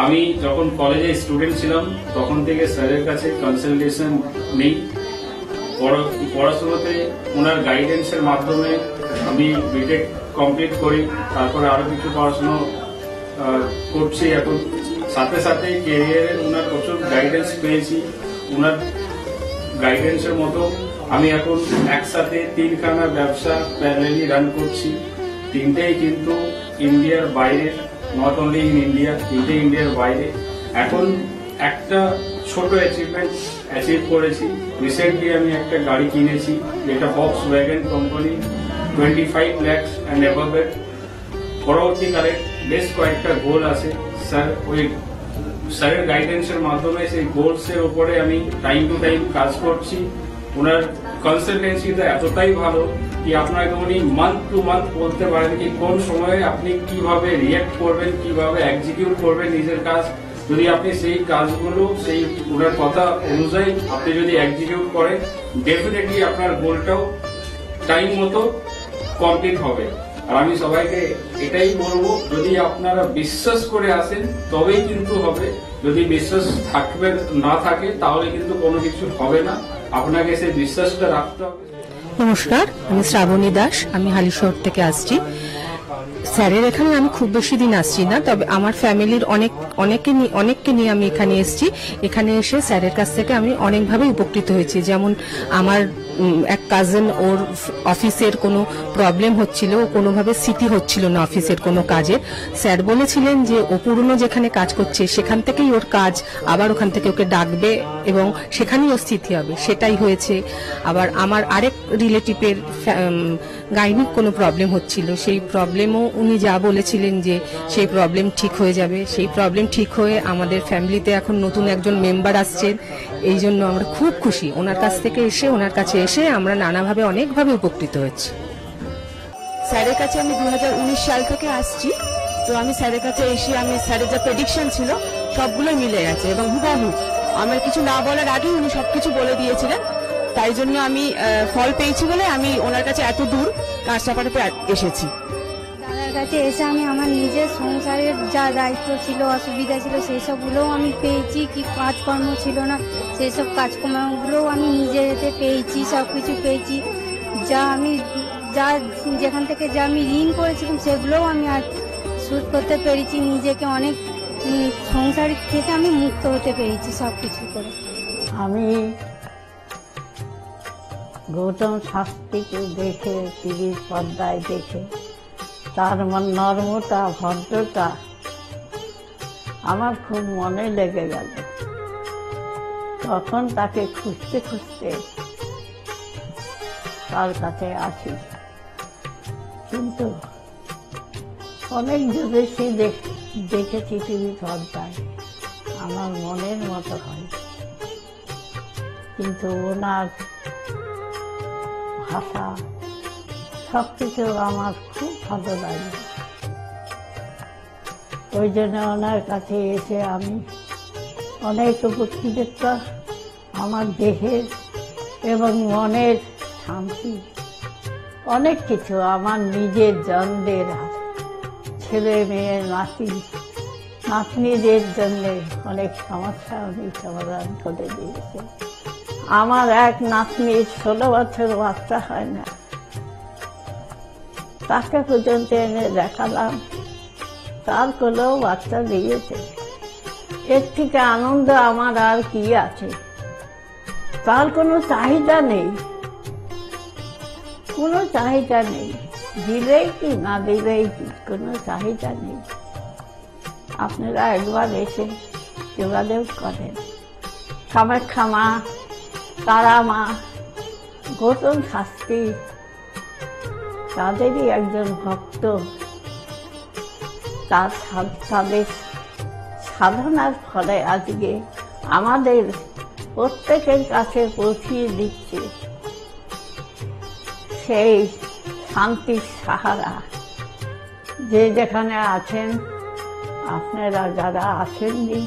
আমি যখন কলেজে স্টুডেন্ট ছিলাম তখন থেকে স্যারের কাছে কনসালটেশন নেই। পড়াশোনাতে ওনার গাইডেন্সের মাধ্যমে আমি বিটেক কমপ্লিট করি, তারপরে আরো কিছু পড়াশোনা করছি এখন। সাথে সাথে ক্যারিয়ারে ওনার প্রচুর গাইডেন্স পেয়েছি। ওনার গাইডেন্সের মতো আমি এখন একসাথে 3খানা ব্যবসা প্যারালালি রান করছি। 3টেই কিন্তু ইন্ডিয়ার বাইরে, নট অনলি ইন ইন্ডিয়া, 3টে ইন্ডিয়ার বাইরে। এখন একটা ছোট অ্যাচিভ করেছি। রিসেন্টলি আমি একটা গাড়ি কিনেছি, যেটা Volkswagen company, 25 lakhs and above এর। পরবর্তীকালে বেশ কয়েকটা গোল আছে। স্যারের গাইডেন্সের মাধ্যমে সেই গোলসের উপরে আমি টাইম টু টাইম কাজ করছি। ওনার কনসালটেন্সিটা এতটাই ভালো কি আপনাকে উনি মান্থ টু মান্থ বলতে পারেন কি কোন সময়ে আপনি কিভাবে রিয়েক্ট করবেন, কিভাবে এক্সিকিউট করবেন নিজের কাজ। যদি আপনি সেই কাজগুলো সেই ওনার কথা অনুযায়ী আপনি যদি এক্সিকিউট করেন, ডেফিনেটলি আপনার গোলটাও টাইম মতো কমপ্লিট হবে। আর আমি সবাইকে এটাই বলবো, যদি আপনারা বিশ্বাস করে আসেন তবেই কিন্তু হবে। যদি বিশ্বাস থাকবে না থাকে তাহলে কিন্তু কোনো কিছু হবে না। আপনাকে সেই বিশ্বাসটা রাখতে হবে। নমস্কার, আমি শ্রাবণী দাস, আমি হালিশহর থেকে আসছি। স্যারের এখানে আমি খুব বেশি দিন আসছি না, তবে আমার ফ্যামিলির অনেককে নিয়ে আমি এখানে এসেছি। এখানে এসে স্যারের কাছ থেকে আমি অনেকভাবে উপকৃত হয়েছি। যেমন আমার এক কাজিন, ওর অফিসের কোনো প্রবলেম হচ্ছিল, ও কোনোভাবে সিটি হচ্ছিল না অফিসের কোনো কাজের। স্যার বলেছিলেন যে ও পুরনো যেখানে কাজ করছে সেখান থেকেই ওর কাজ, আবার ওখান থেকে ওকে ডাকবে এবং সেখানেই ওর স্থিতি হবে। সেটাই হয়েছে। আবার আমার আরেক রিলেটিভের গাইনিক কোনো প্রবলেম হচ্ছিল, সেই প্রবলেমও উনি যা বলেছিলেন যে সেই প্রবলেম ঠিক হয়ে যাবে, সেই প্রবলেম ঠিক হয়ে আমাদের ফ্যামিলিতে এখন নতুন একজন মেম্বার আসছেন। এই জন্য আমরা খুব খুশি। ওনার কাছ থেকে এসে, ওনার কাছে এসে আমরা নানাভাবে অনেকভাবে উপকৃত হচ্ছি। স্যারের কাছে আমি 2019 সাল থেকে আসছি। তো আমি স্যারের কাছে এসে আমি স্যারের যা প্রেডিকশন ছিল সবগুলোই মিলে গেছে এবং হুবহু আমার কিছু না বলার আগেই উনি সবকিছু বলে দিয়েছিলেন। তাই জন্য আমি ফল পেয়েছি বলে আমি ওনার কাছে এত দূর কাঁচরাপাড়াতে এসেছি। দাদার কাছে এসে আমি আমার নিজের সংসারের যা দায়িত্ব ছিল, অসুবিধা ছিল, সেই সবগুলোও আমি পেয়েছি। কি কাজকর্ম ছিল না, সেই সব কাজকর্মগুলোও আমি নিজের হাতে পেয়েছি, সব কিছু পেয়েছি। যেখান থেকে যা আমি ঋণ করেছিলাম সেগুলোও আমি আর শোধ করতে পেরেছি। নিজেকে অনেক সংসার থেকে আমি মুক্ত হতে পেরেছি সব কিছু করে। আমি গৌতম শাস্ত্রীকে দেখে, টিভির পর্দায় দেখে তার নর্মতা, ভদ্রতা আমার খুব মনে লেগে গেল। তখন তাকে খুঁজতে খুঁজতে তার কাছে আসি, কিন্তু অনেক জ্যোতিষী দেখেছি টিভি পর্দায়, আমার মনের মতো হয়, কিন্তু ওনার ভাষা সবকিছু আমার খুব ভালো লাগে। ওই জন্য ওনার কাছে এসে আমি অনেক উপকৃত। আমার দেহের এবং মনের শান্তি, অনেক কিছু আমার নিজের জনদের, ছেলে মেয়ে, নাতনিদের জন্য অনেক সমস্যা উনি সমাধান করে দিয়েছে। আমার এক নাতনির 16 বছর বাচ্চা হয় না, তাকে পর্যন্ত এনে দেখালাম, তার কোলেও বাচ্চা দিয়েছে। এর থেকে আনন্দ আমার আর কি আছে? তার কোনো চাহিদা নেই, কোনো চাহিদা নেই, দিলেই কি না দিলেই কি, কোনো চাহিদা নেই। আপনারা একবার এসে যোগাযোগ করেন। কামাখ্যা মা তারা মা গৌতম শাস্ত্রী তাদেরই একজন ভক্ত। তাদের সাধনার ফলে আজকে আমাদের প্রত্যেকের কাছে পৌঁছিয়ে দিচ্ছে সেই শান্তির সাহারা। যে যেখানে আছেন, আপনারা যারা আছেননি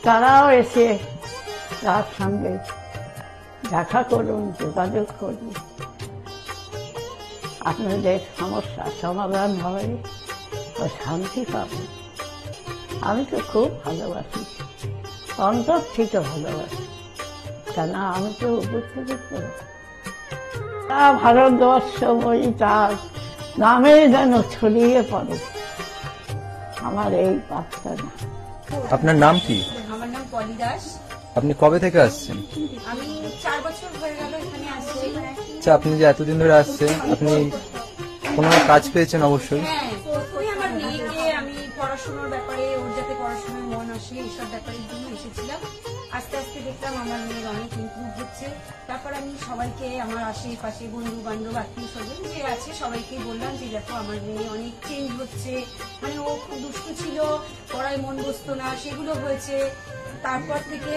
তারাও এসে তার সঙ্গে দেখা করুন, যোগাযোগ করুন। আপনাদের সমস্যা সমাধান হবে ও শান্তি পাবেন। আমি তো খুব ভালোবাসি, অন্তর থেকে ভালোবাসি, কেন আমি তো উপস্থিত। ভারতবর্ষময়ী তার নামে যেন ছড়িয়ে পড়ে আমার এই প্রার্থনা। আপনার নাম কি? আমার নাম পলি দাস। আপনি কবে থেকে আসছেন? আমি 4 বছর হয়ে গেল এখানে আসছি। আচ্ছা, আপনি যে এতদিন ধরে আসছেন, আপনি কোনো কাজ পেয়েছেন? অবশ্যই। হ্যাঁ, প্রথমে আমার মেয়েকে আমি পড়াশোনার ব্যাপারে, ওর যাতে পড়াশোনায় মন আসে এইসব ব্যাপারের জন্য এসেছিলাম। আস্তে আস্তে দেখলাম আমার মেয়ের অনেক ইমপ্রুভ হচ্ছে। তারপর আমি সবাইকে, আমার আশেপাশে বন্ধু বান্ধব আত্মীয় স্বজন যে আছে সবাইকে বললাম যে দেখো আমার মেয়ে অনেক চেঞ্জ হচ্ছে, মানে ও খুব দুষ্টু ছিল, পড়ায় মন বসতো না, সেগুলো হয়েছে। তারপর থেকে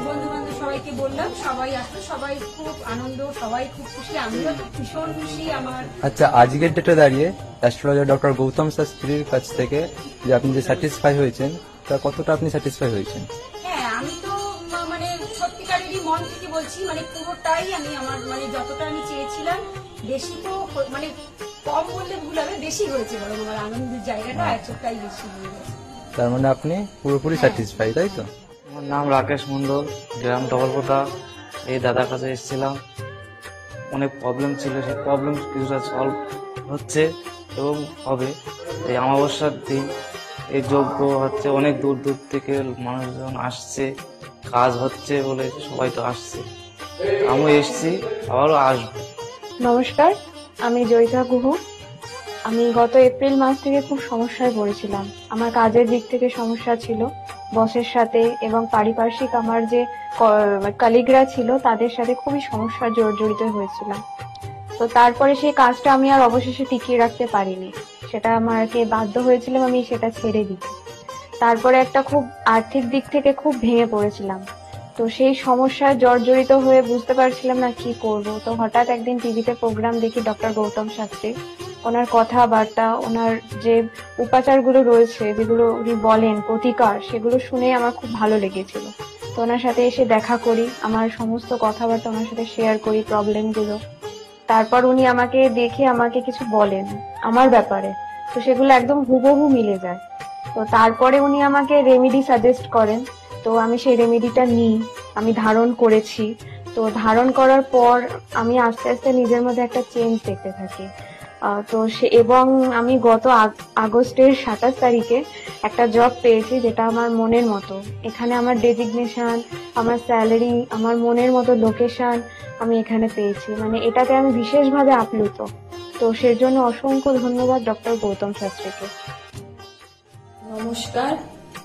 বন্ধু বান্ধব সবাইকে বললাম, সবাই আসলো, সবাই খুব আনন্দ, সবাই খুব খুশি, আমিও তো ভীষণ খুশি। আমার আচ্ছা, আজকের ডেটে দাঁড়িয়ে অ্যাস্ট্রোলজার ডক্টর গৌতম শাস্ত্রীর কাছ থেকে যে আপনি যে স্যাটিসফাই হয়েছেন, তা কতটা আপনি স্যাটিসফাই হয়েছেন? হ্যাঁ, আমি তো মানে সত্যিকারেরই মন থেকে বলছি, মানে পুরোটাই আমি আমার মানে যতটা আমি চেয়েছিলাম, বেশি তো মানে কম বললে ভুল হবে, বেশি হয়েছে, বরং আমার আনন্দের জায়গাটা এতটাই বেশি হয়ে গেছে। তার মানে আপনি পুরোপুরি স্যাটিসফাই, তাই তো? আমার নাম রাকেশ মন্ডল, গ্রাম ডবলকোটা। এই দাদার কাছে এসেছিলাম, অনেক প্রবলেম ছিল, সেই প্রবলেম কিছুটা সলভ হচ্ছে এবং হবে। এই অমাবস্যার দিন এই যজ্ঞ হচ্ছে, অনেক দূর দূর থেকে মানুষজন আসছে, কাজ হচ্ছে বলে সবাই তো আসছে, আমিও এসছি, আবারও আসবো। নমস্কার, আমি জয়িতা গুহ। আমি গত এপ্রিল মাস থেকে খুব সমস্যায় পড়েছিলাম। আমার কাজের দিক থেকে সমস্যা ছিল, বসের সাথে এবং পারিপার্শ্বিক আমার যে কলিগরা ছিল তাদের সাথে খুবই সমস্যা জড়িত হয়েছিলাম। তো তারপরে সেই কাজটা আমি আর অবশেষে টিকিয়ে রাখতে পারিনি, সেটা আমাকে বাধ্য হয়েছিলাম আমি সেটা ছেড়ে দিতে। তারপরে একটা খুব আর্থিক দিক থেকে খুব ভেঙে পড়েছিলাম। তো সেই সমস্যায় জর্জরিত হয়ে বুঝতে পারছিলাম না কি করব। তো হঠাৎ একদিন টিভিতে প্রোগ্রাম দেখি ডক্টর গৌতম শাস্ত্রী, ওনার কথাবার্তা, ওনার যে উপাচারগুলো রয়েছে, যেগুলো উনি বলেন প্রতিকার, সেগুলো শুনে আমার খুব ভালো লেগেছিল। তো ওনার সাথে এসে দেখা করি, আমার সমস্ত কথাবার্তা ওনার সাথে শেয়ার করি, প্রবলেমগুলো। তারপর উনি আমাকে দেখে আমাকে কিছু বলেন আমার ব্যাপারে, তো সেগুলো একদম হুবহু মিলে যায়। তো তারপরে উনি আমাকে রেমেডি সাজেস্ট করেন, তো আমি সেই রেমেডিটা নিই, আমি ধারণ করেছি। তো ধারণ করার পর আমি আস্তে আস্তে নিজের মধ্যে একটা চেঞ্জ দেখতে থাকি। তো এবং আমি গত আগস্টের 27 তারিখে একটা জব পেয়েছি, যেটা আমার মনের মতো। এখানে আমার ডেজিগনেশন, আমার স্যালারি, আমার মনের মতো লোকেশন আমি এখানে পেয়েছি, মানে এটাতে আমি বিশেষভাবে আপ্লুত। তো সেজন্য অসংখ্য ধন্যবাদ ডক্টর গৌতম শাস্ত্রীকে। নমস্কার,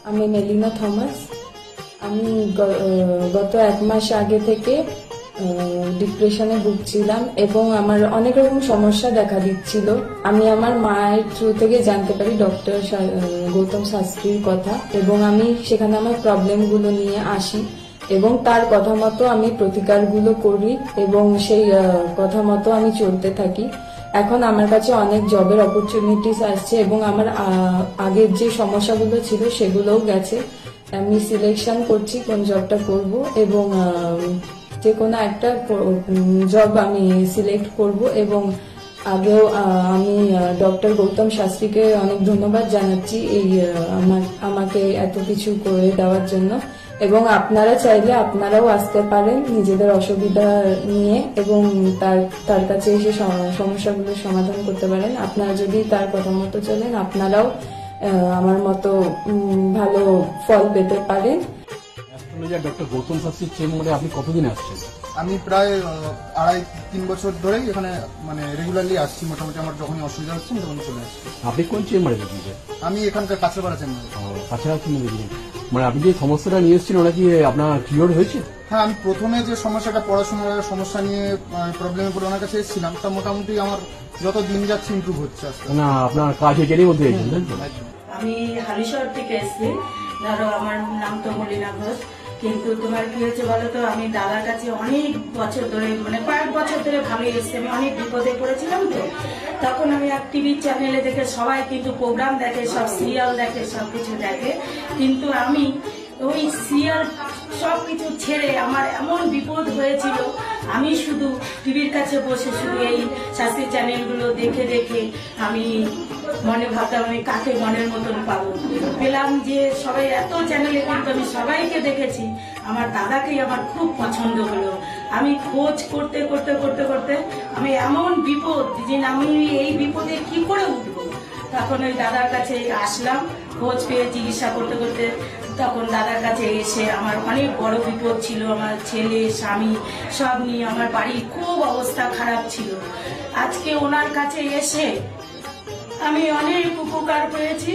আমি মেলিনা থমাস। আমি গত 1 মাস আগে থেকে ডিপ্রেশনে ভুগছিলাম এবং আমার অনেক রকম সমস্যা দেখা দিচ্ছিল। আমি আমার মায়ের থ্রু থেকে জানতে পারি ডক্টর গৌতম শাস্ত্রীর কথা, এবং আমি সেখানে আমার প্রবলেমগুলো নিয়ে আসি এবং তার কথা মতো আমি প্রতিকারগুলো করি এবং সেই কথা মতো আমি চলতে থাকি। এখন আমার কাছে অনেক জবের অপরচুনিটিস আসছে এবং আমার আগের যে সমস্যাগুলো ছিল সেগুলোও গেছে। আমি সিলেকশন করছি কোন জবটা করব এবং যে কোনো একটা জব আমি সিলেক্ট করব। এবং আগেও আমি ডক্টর গৌতম শাস্ত্রীকে অনেক ধন্যবাদ জানাচ্ছি এই আমাকে এত কিছু করে দেওয়ার জন্য। এবং আপনারা চাইলে আপনারাও আসতে পারেন নিজেদের অসুবিধা নিয়ে এবং তার কাছে এসে সমস্যাগুলোর সমাধান করতে পারেন। আপনারা যদি তার কথা মতো চলেন, আপনারাও আমার মতো ভালো ফল পেতে পারেন। অ্যাস্ট্রোলজার ডক্টর গৌতম শাস্ত্রীর চেম্বারে আপনি কতদিন আসছেন? আমি প্রায় 2.5-3 বছর ধরেই এখানে মানে রেগুলারলি আসছি। মোটামুটি আমার যখনই অসুবিধা হচ্ছে তখন চলে আসছি। আপনি কোন চেম্বারে দেখিয়েছেন? আমি এখানকার কাছাপাড়া চেম্বারে। কাছাড়া চেম্বারে মানে আপনি যে সমস্যাটা নিয়ে এসেছেন ওটা কি আপনার ক্লিয়ার হয়েছে? হ্যাঁ, আমি প্রথমে যে সমস্যাটা পড়াশোনার সমস্যা নিয়ে প্রবলেমে পড়ে ওনার কাছে এসেছিলাম, তা মোটামুটি আমার যত দিন যাচ্ছে ইমপ্রুভ হচ্ছে আস্তে আস্তে। না আপনার কাজ এটারই মধ্যে এসেছেন, তাই তো? আমি হালিশহর থেকে এসেছি। ধরো আমার নাম তো মলিনা ঘোষ, কিন্তু তোমার কি হয়েছে বলো তো, আমি দাদার কাছে অনেক বছর ধরে মানে কয়েক বছর ধরে ভালো এসেছি। আমি অনেক বিপদে পড়েছিলাম তো, তখন আমি এক টিভি চ্যানেলে দেখে সবাই কিন্তু প্রোগ্রাম দেখে, সব সিরিয়াল দেখে, সবকিছু দেখে, কিন্তু আমি ওই সিরিয়াল সবকিছু ছেড়ে আমার এমন বিপদ হয়েছিল, আমি শুধু টিভির কাছে বসে শুধু এই শাস্তি চ্যানেলগুলো দেখে দেখে আমি মনে ভাবতাম আমি কাকে মনের মতন পাবো। পেলাম যে সবাই এত চ্যানেলে, কিন্তু আমি সবাইকে দেখেছি, আমার দাদাকেই আমার খুব পছন্দ হলো। আমি খোঁজ করতে করতে করতে করতে আমি এমন বিপদ যে আমি এই বিপদে কি করে উঠবো, তখন ওই দাদার কাছে আসলাম। খোঁজ পেয়ে চিকিৎসা করতে করতে তখন দাদার কাছে এসে আমার অনেক বড় বিপদ ছিল, আমার ছেলে স্বামী সব নিয়ে আমার বাড়ির খুব অবস্থা খারাপ ছিল। আজকে ওনার কাছে এসে আমি অনেক উপকার পেয়েছি।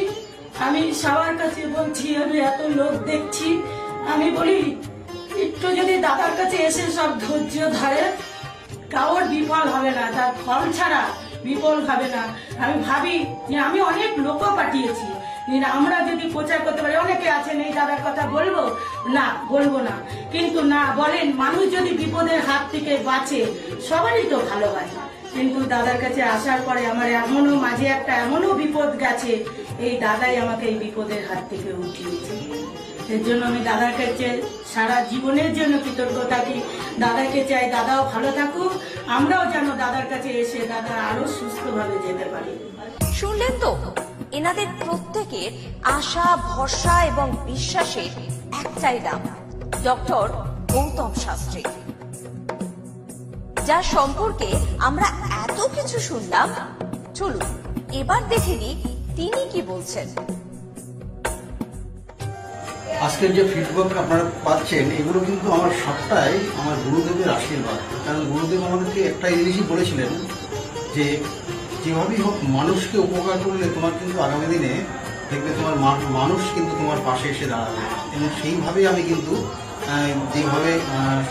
আমি সবার কাছে বলছি, আমি এত লোক দেখছি, আমি বলি একটু যদি দাদার কাছে এসে সব ধৈর্য ধরে, কারোর বিফল হবে না, তার ফল ছাড়া বিফল হবে না। আমি ভাবি যে আমি অনেক লোকও পাঠিয়েছি, আমরা যদি প্রচার করতে পারি, অনেকে আছেন এই দাদার কথা বলবো না, বলবো না, কিন্তু না বলেন, মানুষ যদি বিপদের হাত থেকে বাঁচে সবারই তো ভালো হয়। কিন্তু দাদার কাছে আসার পরে আমার এমনও মাঝে একটা এমনও বিপদ গেছে, এই দাদাই আমাকে এই বিপদের হাত থেকে উঠিয়েছে। এর জন্য আমি দাদার কাছে সারা জীবনের জন্য কৃতজ্ঞ থাকি। দাদাকে চাই দাদাও ভালো থাকুক, আমরাও যেন দাদার কাছে এসে দাদা আরো সুস্থভাবে যেতে পারি। শুনলেন তো, এনাদের প্রত্যেকের আশা, ভরসা এবং বিশ্বাসের একটাই নাম, ডক্টর গৌতম শাস্ত্রী, যার সম্পর্কে আমরা এত কিছু শুনলাম। চলুন এবার দেখে নিই তিনি কি বলছেন। আজকের যে ফিডব্যাক আপনারা পাচ্ছেন, এগুলো কিন্তু আমার সবটাই আমার গুরুদেবের আশীর্বাদ। কারণ গুরুদেব আমাদেরকে একটা জিনিসই বলেছিলেন যে যেভাবেই হোক মানুষকে উপকার করলে তোমার কিন্তু আগামী দিনে দেখবে তোমার মানুষ কিন্তু তোমার পাশে এসে দাঁড়াবে। এবং সেইভাবেই আমি কিন্তু যেভাবে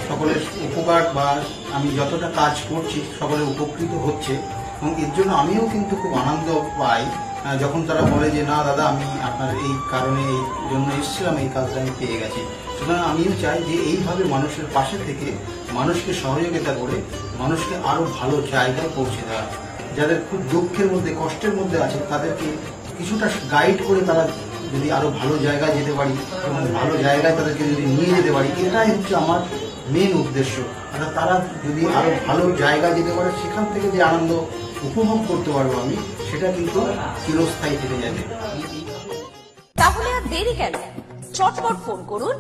সকলের উপকার বা আমি যতটা কাজ করছি সকলে উপকৃত হচ্ছে, এবং এর জন্য আমিও কিন্তু খুব আনন্দ পাই যখন তারা বলে যে না দাদা, আমি আপনার এই কারণে এই জন্য এসেছিলাম, এই কাজটা আমি পেয়ে গেছি। সুতরাং আমিও চাই যে এইভাবে মানুষের পাশে থেকে মানুষকে সহযোগিতা করে মানুষকে আরো ভালো জায়গায় পৌঁছে দেওয়া। যাদের খুব দুঃখের মধ্যে, কষ্টের মধ্যে আছে, তাদেরকে কিছুটা গাইড করে তারা যদি আরো ভালো জায়গায় যেতে পারি এবং ভালো জায়গায় তাদেরকে যদি নিয়ে যেতে পারি, এটাই হচ্ছে আমার মেন উদ্দেশ্য। অর্থাৎ তারা যদি আরো ভালো জায়গায় যেতে পারে, সেখান থেকে যে আনন্দ উপভোগ করতে পারবো আমি, সেটা কিন্তু চিরস্থায়ী থেকে যাবে। তাহলে আর দেরি কেন, চটপট ফোন করুন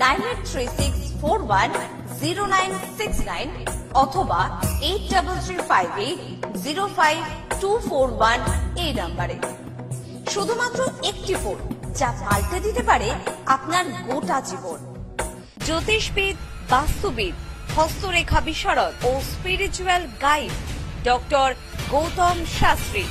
9836410969 অথবা 8335805241 এই নাম্বারে। শুধুমাত্র একটি ফোন, যা পাল্টে দিতে পারে আপনার গোটা জীবন। জ্যোতিষবিদ, বাস্তুবিদ, হস্তরেখা বিশারদ ও spiritual guide doctor Gautam Shastri.